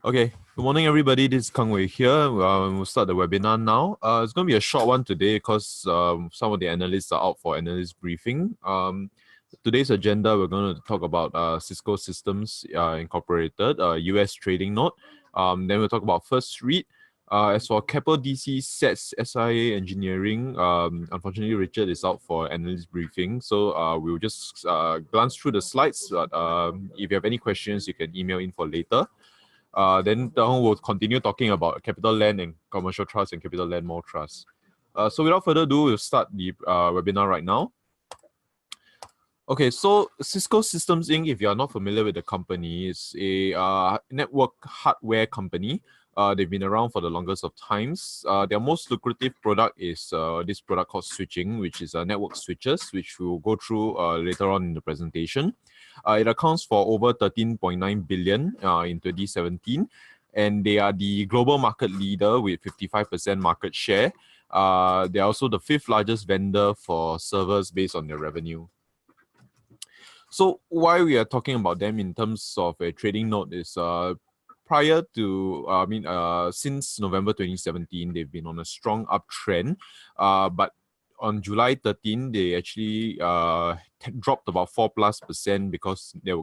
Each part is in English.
Okay, good morning, everybody. This is Kang Wei here. We'll start the webinar now. It's going to be a short one today because some of the analysts are out for analyst briefing. Today's agenda, we're going to talk about Cisco Systems Incorporated, US trading note. Then we'll talk about first REIT. As for Capital DC Sets SIA Engineering, unfortunately, Richard is out for analyst briefing. So we'll just glance through the slides. But if you have any questions, you can email in for later. Then we'll continue talking about Capitaland and Commercial Trust and Capitaland Mall Trust. So without further ado, we'll start the webinar right now. Okay, so Cisco Systems Inc., if you are not familiar with the company, is a network hardware company. They've been around for the longest of times. Their most lucrative product is this product called switching, which is network switches, which we'll go through later on in the presentation. It accounts for over 13.9 billion in 2017, and they are the global market leader with 55% market share. They're also the 5th largest vendor for servers based on their revenue. So why we are talking about them in terms of a trading note is prior to, since November 2017, they've been on a strong uptrend. But on July 13, they actually dropped about 4+% because there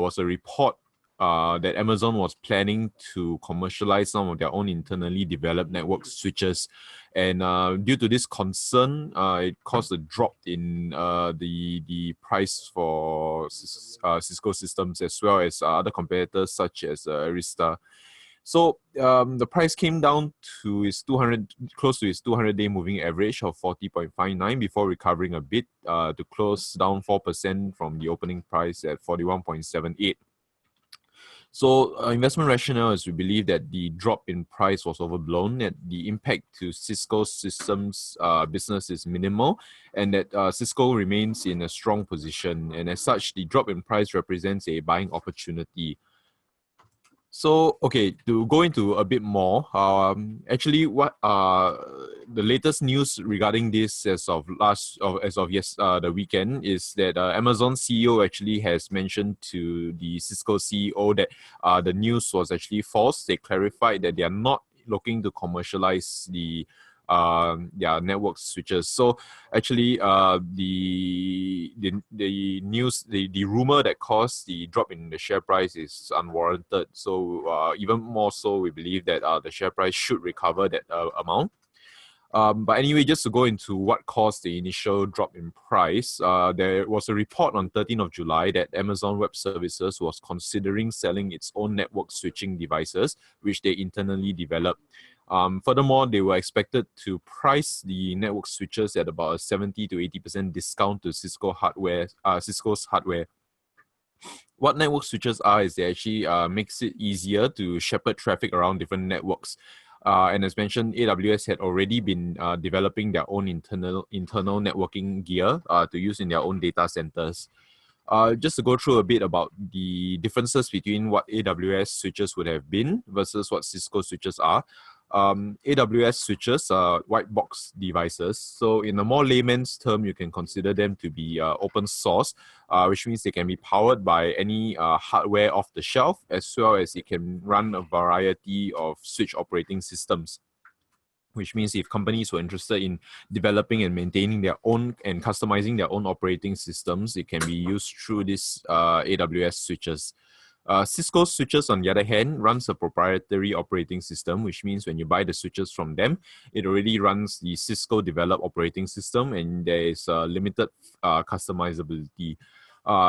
was a report that Amazon was planning to commercialize some of their own internally developed network switches. And due to this concern, it caused a drop in the price for Cisco Systems as well as other competitors such as Arista. So the price came down to close to its 200-day moving average of 40.59 before recovering a bit to close down 4% from the opening price at 41.78. So investment rationale is we believe that the drop in price was overblown, that the impact to Cisco Systems business is minimal, and that Cisco remains in a strong position. And as such, the drop in price represents a buying opportunity. So, okay, to go into a bit more, actually, what the latest news regarding this as of the weekend is that Amazon CEO actually has mentioned to the Cisco CEO that the news was actually false. They clarified that they are not looking to commercialize their network switches. So actually, the news, the rumor that caused the drop in the share price is unwarranted. So even more so, we believe that the share price should recover that amount. But anyway, just to go into what caused the initial drop in price, there was a report on 13th of July that Amazon Web Services was considering selling its own network switching devices, which they internally developed. Furthermore, they were expected to price the network switches at about a 70 to 80% discount to Cisco's hardware. What network switches are is they actually makes it easier to shepherd traffic around different networks. And as mentioned, AWS had already been developing their own internal networking gear to use in their own data centers. Just to go through a bit about the differences between what AWS switches would have been versus what Cisco switches are. AWS switches are white box devices. So in a more layman's term, you can consider them to be open source, which means they can be powered by any hardware off the shelf, as well as it can run a variety of switch operating systems. Which means if companies were interested in developing and maintaining their own and customizing their own operating systems, it can be used through these AWS switches. Cisco switches, on the other hand, runs a proprietary operating system, which means when you buy the switches from them, it already runs the Cisco developed operating system, and there is limited customizability.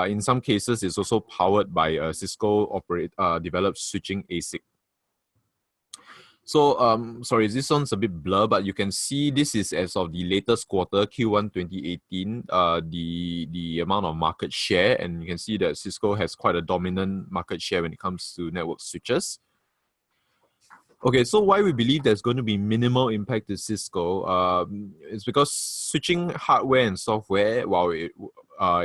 In some cases, it's also powered by a Cisco developed switching ASIC. So, sorry, this one's a bit blur, but you can see this is as of the latest quarter, Q1 2018, the amount of market share, and you can see that Cisco has quite a dominant market share when it comes to network switches. Okay, so why we believe there's going to be minimal impact to Cisco is because switching hardware and software, while it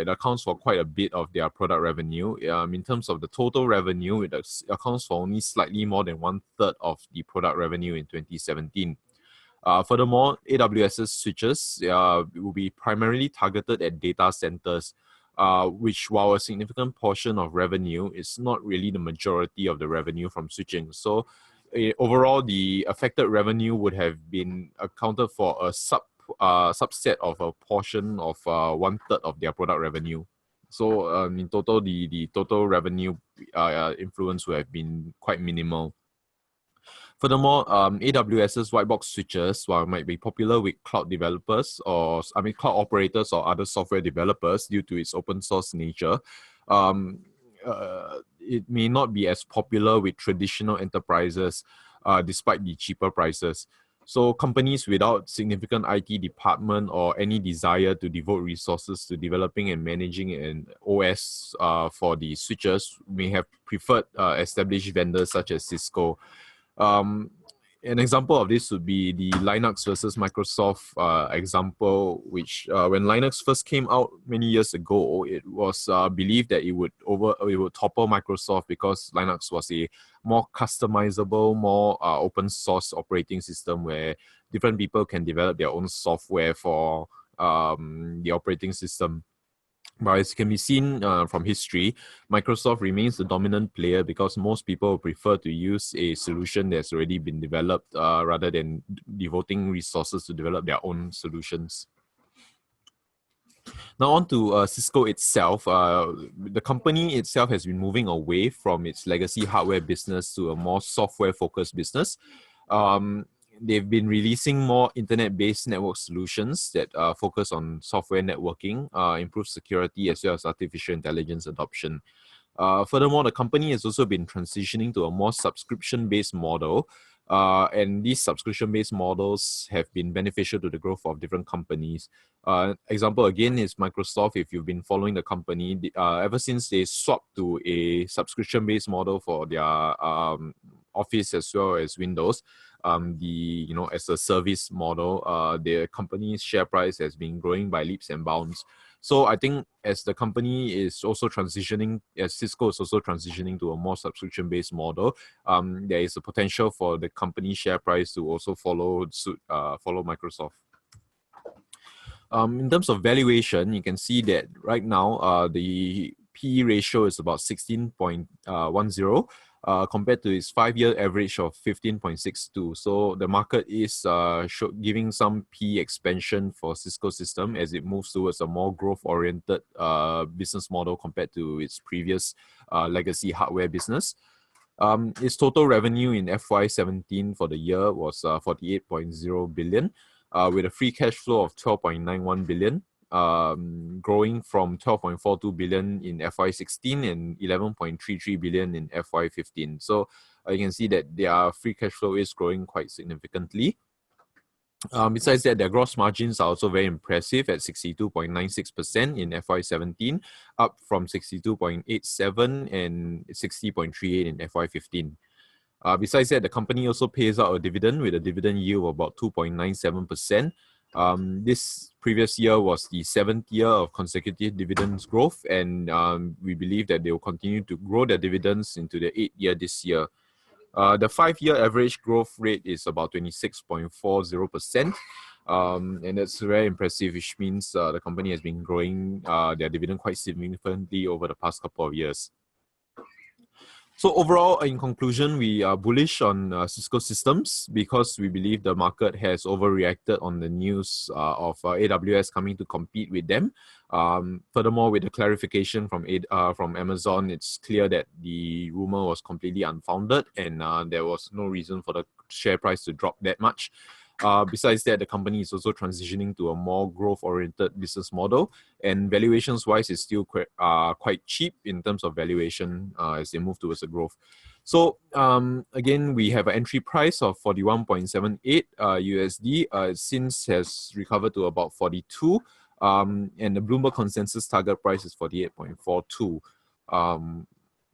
accounts for quite a bit of their product revenue, in terms of the total revenue, it accounts for only slightly more than 1/3 of the product revenue in 2017. Furthermore, AWS's switches will be primarily targeted at data centers. which, while a significant portion of revenue, is not really the majority of the revenue from switching. So overall, the affected revenue would have been accounted for a subset of a portion of 1/3 of their product revenue. So in total, the total revenue influence would have been quite minimal. Furthermore, AWS's white box switches, while it might be popular with cloud developers cloud operators or other software developers due to its open source nature, it may not be as popular with traditional enterprises despite the cheaper prices. So companies without significant IT department or any desire to devote resources to developing and managing an OS for the switches may have preferred established vendors such as Cisco. An example of this would be the Linux versus Microsoft example, which when Linux first came out many years ago, it was believed that it would topple Microsoft because Linux was a more customizable, more open source operating system where different people can develop their own software for the operating system. But as can be seen from history, Microsoft remains the dominant player because most people prefer to use a solution that's already been developed rather than devoting resources to develop their own solutions. Now on to Cisco itself. The company itself has been moving away from its legacy hardware business to a more software-focused business. They've been releasing more internet-based network solutions that focus on software networking, improve security, as well as artificial intelligence adoption. Furthermore, the company has also been transitioning to a more subscription-based model, and these subscription-based models have been beneficial to the growth of different companies. Example again is Microsoft. If you've been following the company, ever since they swapped to a subscription-based model for their Office as well as Windows, as a service model, the company's share price has been growing by leaps and bounds. So I think as the company is also transitioning, as Cisco is also transitioning to a more subscription-based model, there is a potential for the company share price to also follow Microsoft. In terms of valuation, you can see that right now the PE ratio is about 16.10. Compared to its 5-year average of 15.62. So the market is giving some P expansion for Cisco Systems as it moves towards a more growth-oriented business model compared to its previous legacy hardware business. Its total revenue in FY17 for the year was 48.0 billion, with a free cash flow of 12.91 billion. Growing from 12.42 billion in FY16 and 11.33 billion in FY15. So you can see that their free cash flow is growing quite significantly. Besides that, their gross margins are also very impressive at 62.96% in FY17, up from 62.87% and 60.38% in FY15. Besides that, the company also pays out a dividend with a dividend yield of about 2.97%. This previous year was the 7th year of consecutive dividends growth, and we believe that they will continue to grow their dividends into the 8th year this year. The 5-year average growth rate is about 26.40%, and that's very impressive, which means the company has been growing their dividend quite significantly over the past couple of years. So overall, in conclusion, we are bullish on Cisco Systems because we believe the market has overreacted on the news of AWS coming to compete with them. Furthermore, with the clarification from Amazon, it's clear that the rumor was completely unfounded and there was no reason for the share price to drop that much. Besides that, the company is also transitioning to a more growth-oriented business model, and valuations-wise, it's still quite cheap in terms of valuation as they move towards the growth. So again, we have an entry price of 41.78 USD. It since has recovered to about 42, and the Bloomberg consensus target price is 48.42.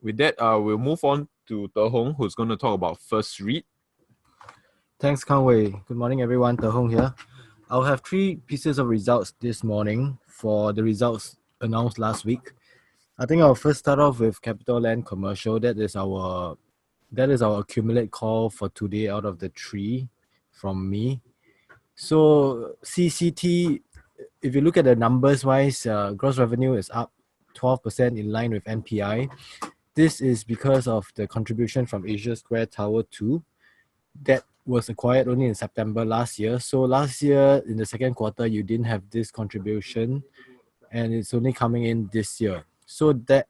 With that, we'll move on to Te Hong, who's going to talk about First REIT. Thanks, Kangwei. Good morning, everyone. Te Hong here. I'll have 3 pieces of results this morning for the results announced last week. I think I'll first start off with Capitaland Commercial. That is our accumulate call for today out of the 3 from me. So CCT, if you look at the numbers wise, gross revenue is up 12% in line with NPI. This is because of the contribution from Asia Square Tower 2 that was acquired only in September last year. So last year in the second quarter, you didn't have this contribution and it's only coming in this year. So that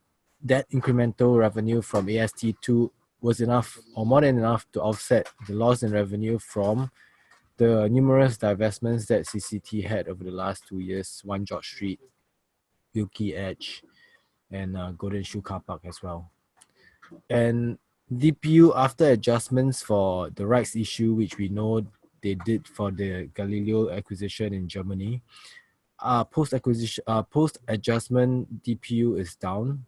incremental revenue from AST2 was enough or more than enough to offset the loss in revenue from the numerous divestments that CCT had over the last 2 years, 1 George Street, Wilkie Edge, and Golden Shoe Car Park as well. And DPU, after adjustments for the rights issue, which we know they did for the Galileo acquisition in Germany, post-adjustment DPU is down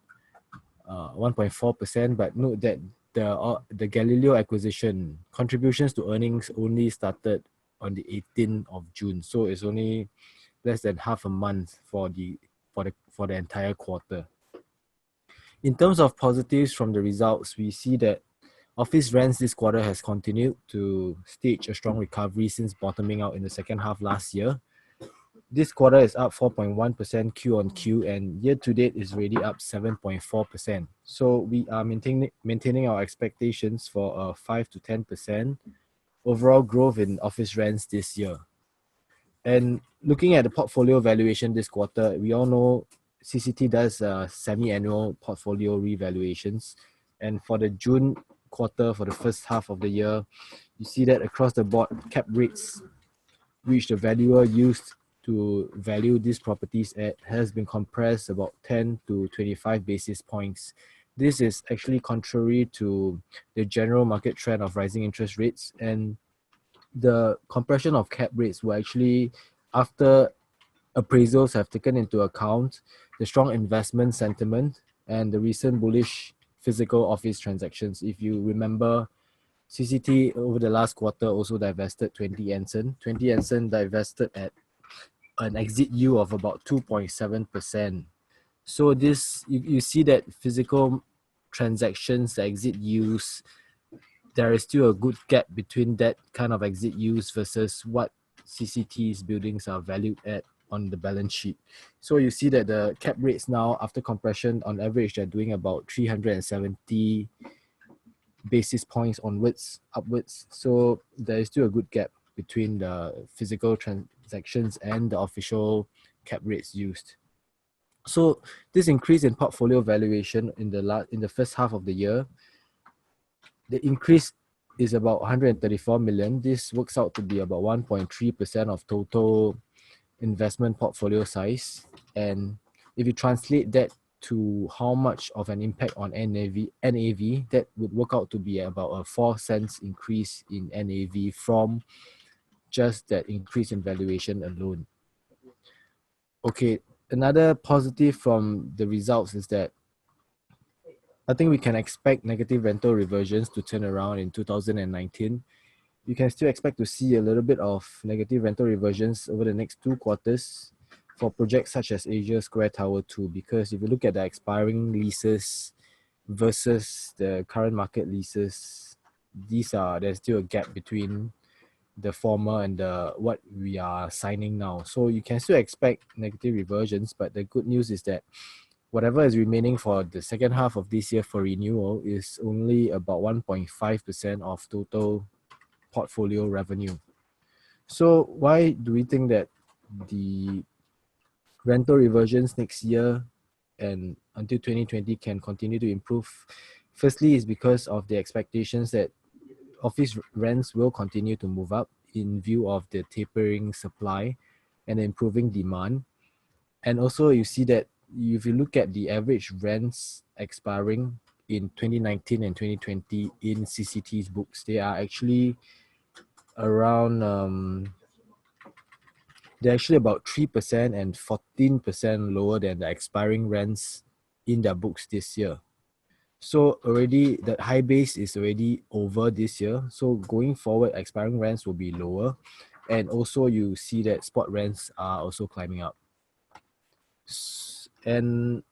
1.4%, but note that the Galileo acquisition contributions to earnings only started on the 18th of June, so it's only less than half a month for the entire quarter. In terms of positives from the results, we see that office rents this quarter has continued to stage a strong recovery since bottoming out in the second half last year. This quarter is up 4.1% Q on Q, and year to date is already up 7.4%. So we are maintaining our expectations for a 5 to 10% overall growth in office rents this year. And looking at the portfolio valuation this quarter, we all know CCT does semi-annual portfolio revaluations. And for the June quarter, for the first half of the year, you see that across the board, cap rates, which the valuer used to value these properties at, has been compressed about 10 to 25 basis points. This is actually contrary to the general market trend of rising interest rates, and the compression of cap rates were actually after appraisals have taken into account the strong investment sentiment and the recent bullish physical office transactions. If you remember, CCT over the last quarter also divested 20 Anson. 20 Anson divested at an exit yield of about 2.7%. So this, you see that physical transactions, the exit yields, there is still a good gap between that kind of exit yields versus what CCT's buildings are valued at on the balance sheet. So you see that the cap rates now, after compression, on average, they're doing about 370 basis points upwards. So there is still a good gap between the physical transactions and the official cap rates used. So this increase in portfolio valuation in the first half of the year, the increase is about 134 million. This works out to be about 1.3% of total investment portfolio size. And if you translate that to how much of an impact on NAV, that would work out to be about a 4 cents increase in NAV from just that increase in valuation alone. Okay, another positive from the results is that I think we can expect negative rental reversions to turn around in 2019. You can still expect to see a little bit of negative rental reversions over the next 2 quarters for projects such as Asia Square Tower 2, because if you look at the expiring leases versus the current market leases, there's still a gap between the former and what we are signing now. So you can still expect negative reversions, but the good news is that whatever is remaining for the second half of this year for renewal is only about 1.5% of total portfolio revenue. So why do we think that the rental reversions next year and until 2020 can continue to improve? Firstly, is because of the expectations that office rents will continue to move up in view of the tapering supply and improving demand. And also you see that if you look at the average rents expiring in 2019 and 2020 in CCT's books, they are actually around they're actually about 3% and 14% lower than the expiring rents in their books this year. So already the high base is already over this year. So going forward, expiring rents will be lower. And also you see that spot rents are also climbing up. And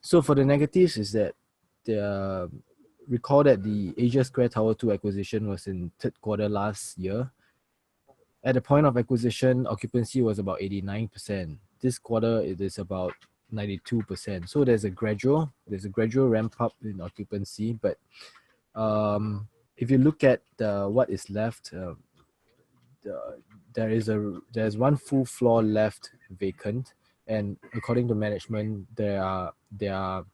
so for the negatives is that recall that the Asia Square Tower 2 acquisition was in third quarter last year. At the point of acquisition, occupancy was about 89%. this quarter it is about 92%. So there's a gradual ramp up in occupancy, but if you look at what is left, there's one full floor left vacant, and according to management, there are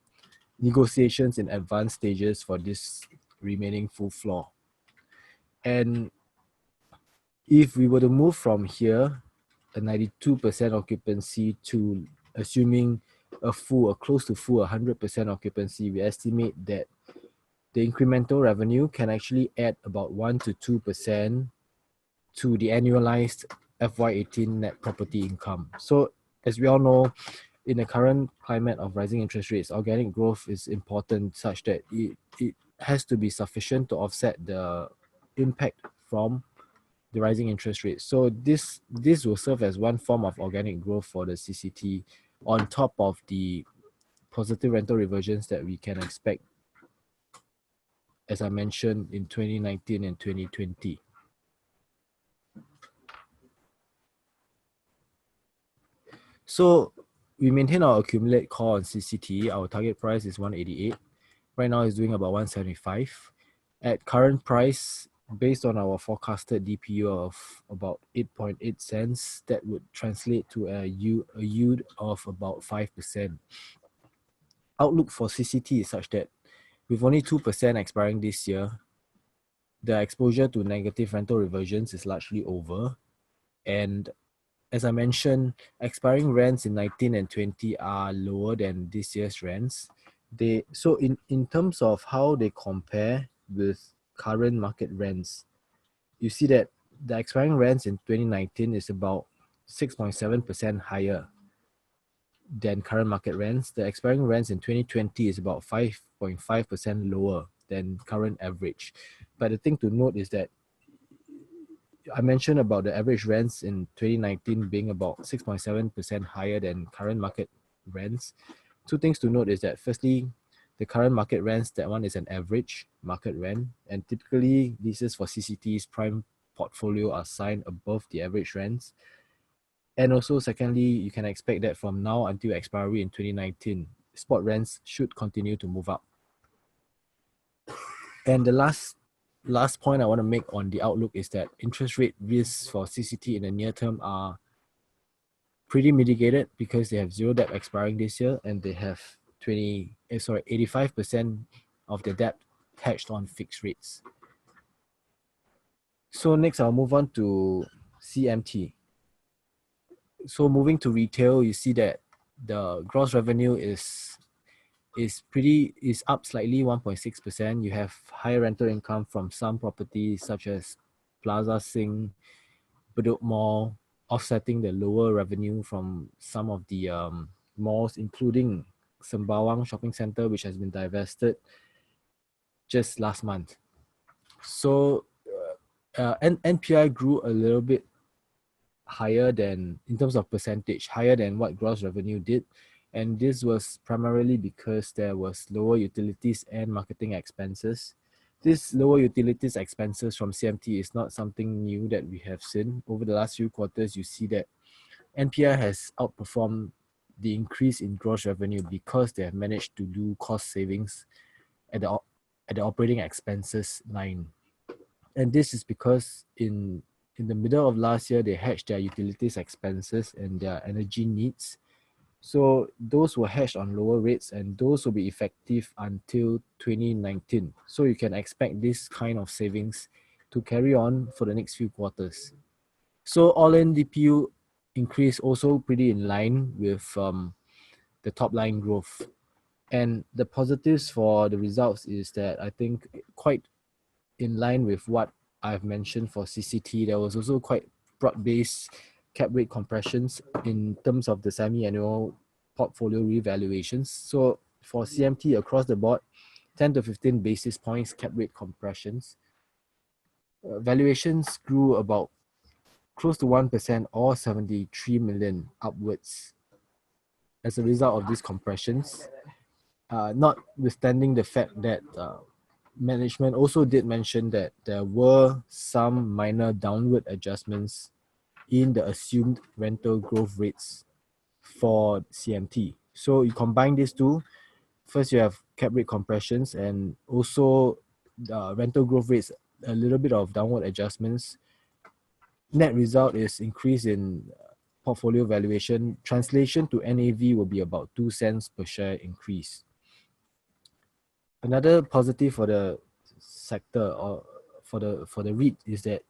negotiations in advanced stages for this remaining full floor. And if we were to move from here, a 92% occupancy, to assuming a close to full 100% occupancy, we estimate that the incremental revenue can actually add about 1 to 2% to the annualized FY18 net property income. So as we all know, in the current climate of rising interest rates, organic growth is important such that it has to be sufficient to offset the impact from the rising interest rates. So this will serve as one form of organic growth for the CCT on top of the positive rental reversions that we can expect, as I mentioned, in 2019 and 2020. So we maintain our accumulate call on CCT. Our target price is 188. Right now it's doing about 175. At current price, based on our forecasted DPU of about 8.8 cents, that would translate to a yield of about 5%. Outlook for CCT is such that with only 2% expiring this year, the exposure to negative rental reversions is largely over. And as I mentioned, expiring rents in 19 and 20 are lower than this year's rents. So in terms of how they compare with current market rents, you see that the expiring rents in 2019 is about 6.7% higher than current market rents. The expiring rents in 2020 is about 5.5% lower than current average. But the thing to note is that I mentioned about the average rents in 2019 being about 6.7% higher than current market rents. Two things to note is that firstly, the current market rents, that one is an average market rent, and typically leases for CCT's prime portfolio are signed above the average rents. And also secondly, you can expect that from now until expiry in 2019, spot rents should continue to move up. And the last point I want to make on the outlook is that interest rate risks for CCT in the near term are pretty mitigated because they have zero debt expiring this year, and they have 85% of their debt hedged on fixed rates. So next I'll move on to CMT. So moving to retail, you see that the gross revenue is up slightly, 1.6%. You have higher rental income from some properties such as Plaza Sing, Bedok Mall, offsetting the lower revenue from some of the malls, including Sembawang Shopping Center, which has been divested just last month. So NPI grew a little bit higher than, in terms of percentage, higher than what gross revenue did. And this was primarily because there was lower utilities and marketing expenses. This lower utilities expenses from CMT is not something new that we have seen. Over the last few quarters, you see that NPI has outperformed the increase in gross revenue because they have managed to do cost savings at the operating expenses line. And this is because in the middle of last year, they hedged their utilities expenses and their energy needs. So those were hedged on lower rates, and those will be effective until 2019. So you can expect this kind of savings to carry on for the next few quarters. So all-in DPU increase also pretty in line with the top line growth. And the positives for the results is that I think quite in line with what I've mentioned for CCT, there was also quite broad-based cap rate compressions in terms of the semi-annual portfolio revaluations. So for CMT across the board, 10 to 15 basis points cap rate compressions. Valuations grew about close to 1% or 73 million upwards as a result of these compressions, notwithstanding the fact that management also did mention that there were some minor downward adjustments in the assumed rental growth rates for CMT. So you combine these two, first you have cap rate compressions and also rental growth rates, a little bit of downward adjustments. Net result is increase in portfolio valuation. Translation to NAV will be about 2 cents per share increase. Another positive for the sector or for the REIT is that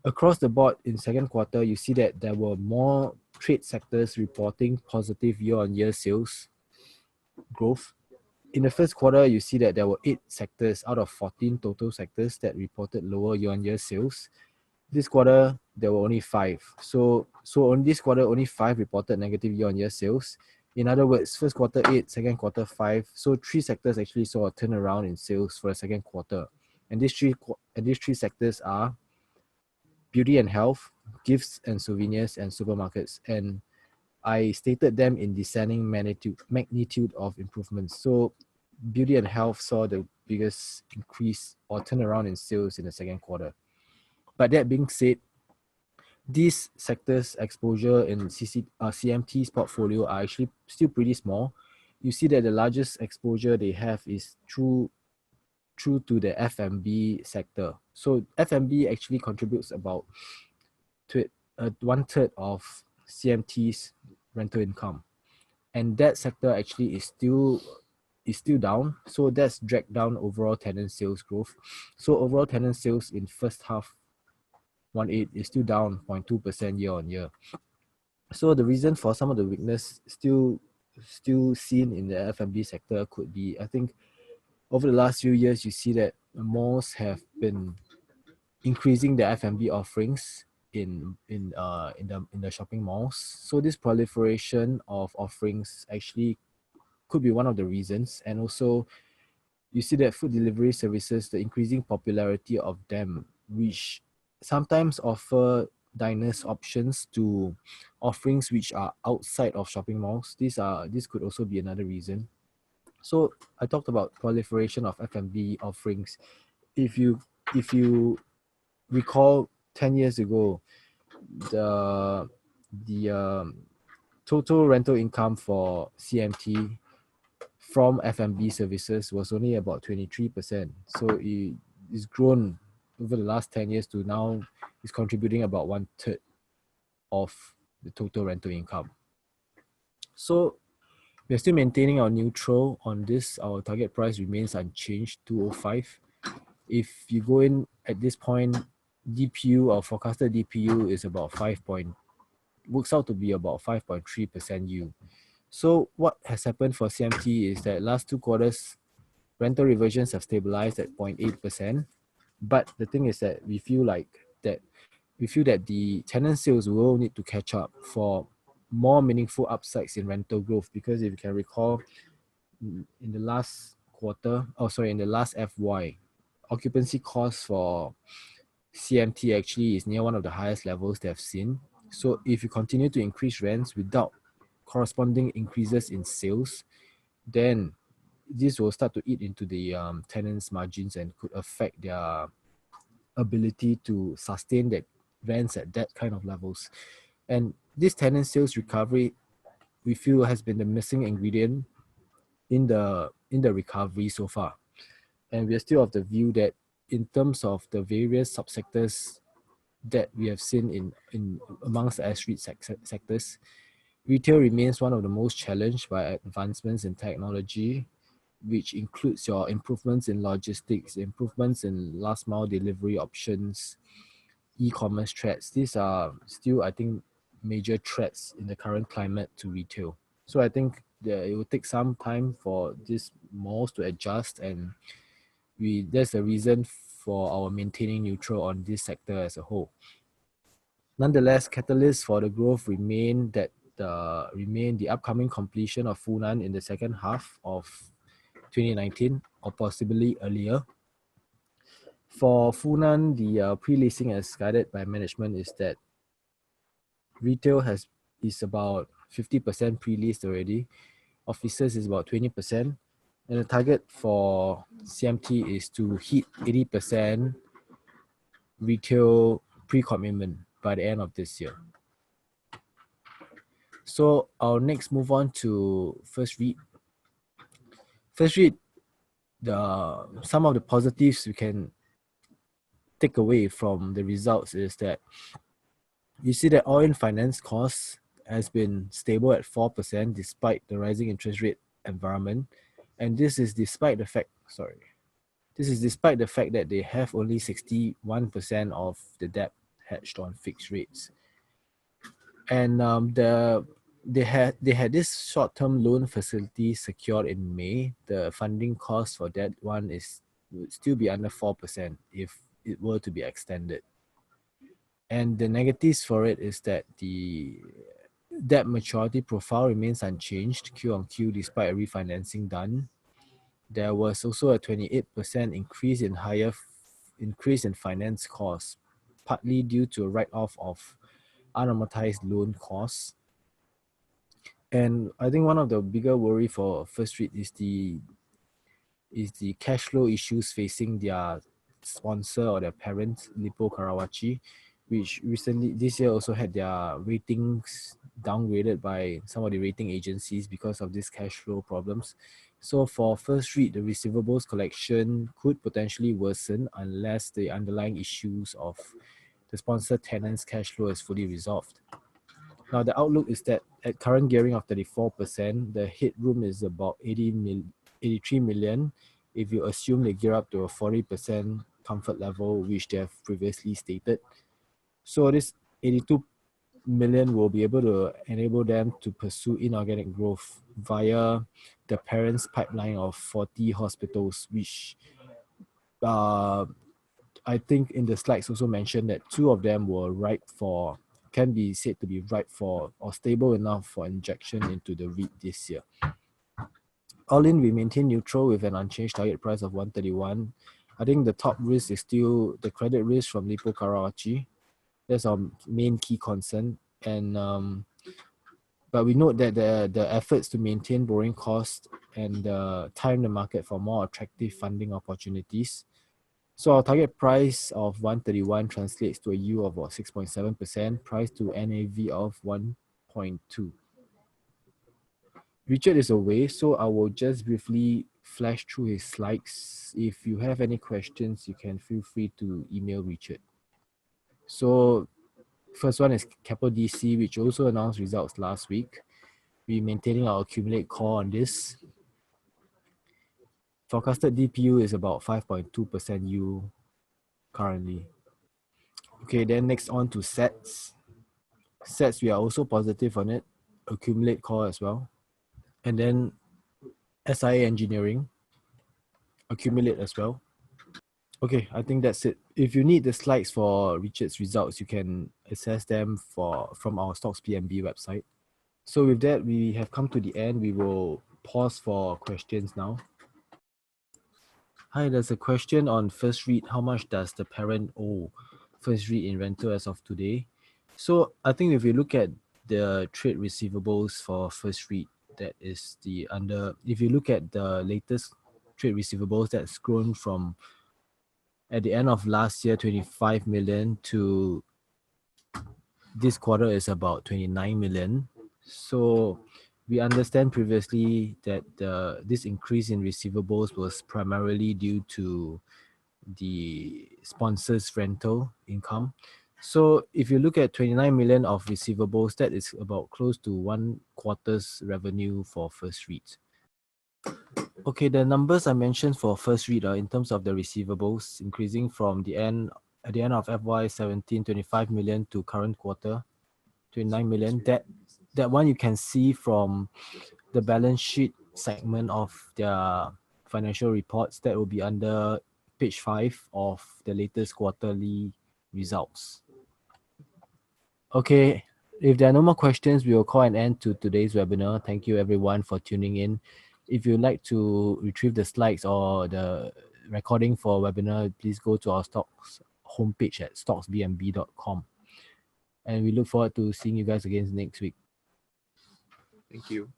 across the board in second quarter, you see that there were more trade sectors reporting positive year-on-year sales growth. In the first quarter, you see that there were 8 sectors out of 14 total sectors that reported lower year-on-year sales. This quarter, there were only 5. So on this quarter, only 5 reported negative year-on-year sales. In other words, first quarter 8, second quarter 5. So 3 sectors actually saw a turnaround in sales for the second quarter. And these three sectors are beauty and health, gifts and souvenirs, and supermarkets. And I stated them in descending magnitude of improvements. So beauty and health saw the biggest increase or turnaround in sales in the second quarter. But that being said, these sectors' exposure in CMT's portfolio are actually still pretty small. You see that the largest exposure they have is through to the F&B sector. So F&B actually contributes about 1/3 of CMT's rental income, and that sector actually is still down. So that's dragged down overall tenant sales growth. So overall tenant sales in first half 18 is still down 0.2% year-on-year. So the reason for some of the weakness still seen in the F&B sector could be, I think, over the last few years, you see that malls have been increasing their F&B offerings in the shopping malls. So this proliferation of offerings actually could be one of the reasons. And also, you see that food delivery services, the increasing popularity of them, which sometimes offer diners options to offerings which are outside of shopping malls. This could also be another reason. So I talked about proliferation of F&B offerings. If you recall 10 years ago, the total rental income for CMT from F&B services was only about 23%. So it's grown over the last 10 years to now is contributing about 1/3 of the total rental income. So we're still maintaining our neutral on this. Our target price remains unchanged, 205. If you go in at this point, DPU or forecasted DPU is about works out to be about 5.3% yield. So what has happened for CMT is that last 2 quarters, rental reversions have stabilized at 0.8%. But the thing is that we feel that the tenant sales will need to catch up for more meaningful upsides in rental growth, because if you can recall, in the last FY, occupancy costs for CMT actually is near one of the highest levels they have seen. So if you continue to increase rents without corresponding increases in sales, then this will start to eat into the tenants' margins and could affect their ability to sustain that rents at that kind of levels. And this tenant sales recovery, we feel, has been the missing ingredient in the recovery so far. And we are still of the view that in terms of the various subsectors that we have seen in amongst the S-REIT sectors, retail remains one of the most challenged by advancements in technology, which includes your improvements in logistics, improvements in last mile delivery options, e-commerce threats. These are still, I think, major threats in the current climate to retail. So I think that it will take some time for these malls to adjust, and that's the reason for our maintaining neutral on this sector as a whole. Nonetheless, catalysts for the growth remain the upcoming completion of Funan in the second half of 2019 or possibly earlier. For Funan, the pre-leasing as guided by management is that retail is about 50% pre-leased already. Offices is about 20%. And the target for CMT is to hit 80% retail pre-commitment by the end of this year. So I'll next move on to First REIT. First REIT, some of the positives we can take away from the results is that you see that all-in finance costs has been stable at 4% despite the rising interest rate environment. And this is despite the fact that they have only 61% of the debt hedged on fixed rates. And they had this short-term loan facility secured in May. The funding cost for that one would still be under 4% if it were to be extended. And the negatives for it is that the debt maturity profile remains unchanged Q on Q despite a refinancing done. There was also a 28% increase in finance costs, partly due to a write-off of unamortized loan costs. And I think one of the bigger worry for First REIT is the cash flow issues facing their sponsor or their parent, Lippo Karawaci, which recently this year also had their ratings downgraded by some of the rating agencies because of these cash flow problems. So for First REIT, the receivables collection could potentially worsen unless the underlying issues of the sponsor tenant's cash flow is fully resolved. Now, the outlook is that at current gearing of 34%, the headroom is about 83 million if you assume they gear up to a 40% comfort level, which they have previously stated. So this 82 million will be able to enable them to pursue inorganic growth via the parents' pipeline of 40 hospitals, which I think in the slides also mentioned that 2 of them can be said to be ripe for or stable enough for injection into the REIT this year. All in, we maintain neutral with an unchanged target price of 131. I think the top risk is still the credit risk from Lippo Karawaci. That's our main key concern. And but we note that the efforts to maintain borrowing costs and time the market for more attractive funding opportunities. So our target price of 131 translates to a yield of about 6.7%, price to NAV of 1.2. Richard is away, so I will just briefly flash through his slides. If you have any questions, you can feel free to email Richard. So first one is Capital DC, which also announced results last week. We're maintaining our accumulate call on this. Forecasted DPU is about 5.2% yield currently. Okay, then next on to sets. Sets, we are also positive on it. Accumulate call as well. And then SIA Engineering, accumulate as well. Okay, I think that's it. If you need the slides for Richard's results, you can access them from our Stocks PNB website. So with that, we have come to the end. We will pause for questions now. Hi, there's a question on First REIT. How much does the parent owe First REIT in rental as of today? So I think if you look at the trade receivables for First REIT, that is if you look at the latest trade receivables, that's grown from at the end of last year 25 million to this quarter is about 29 million. So we understand previously that this increase in receivables was primarily due to the sponsor's rental income. So if you look at 29 million of receivables, that is about close to 1 quarter's revenue for First REIT. Okay, the numbers I mentioned for First REIT are in terms of the receivables increasing from at the end of FY17, 25 million to current quarter, 29 million. That one you can see from the balance sheet segment of their financial reports. That will be under page 5 of the latest quarterly results. Okay, if there are no more questions, we will call an end to today's webinar. Thank you everyone for tuning in. If you'd like to retrieve the slides or the recording for webinar, please go to our stocks homepage at stocksbnb.com. And we look forward to seeing you guys again next week. Thank you.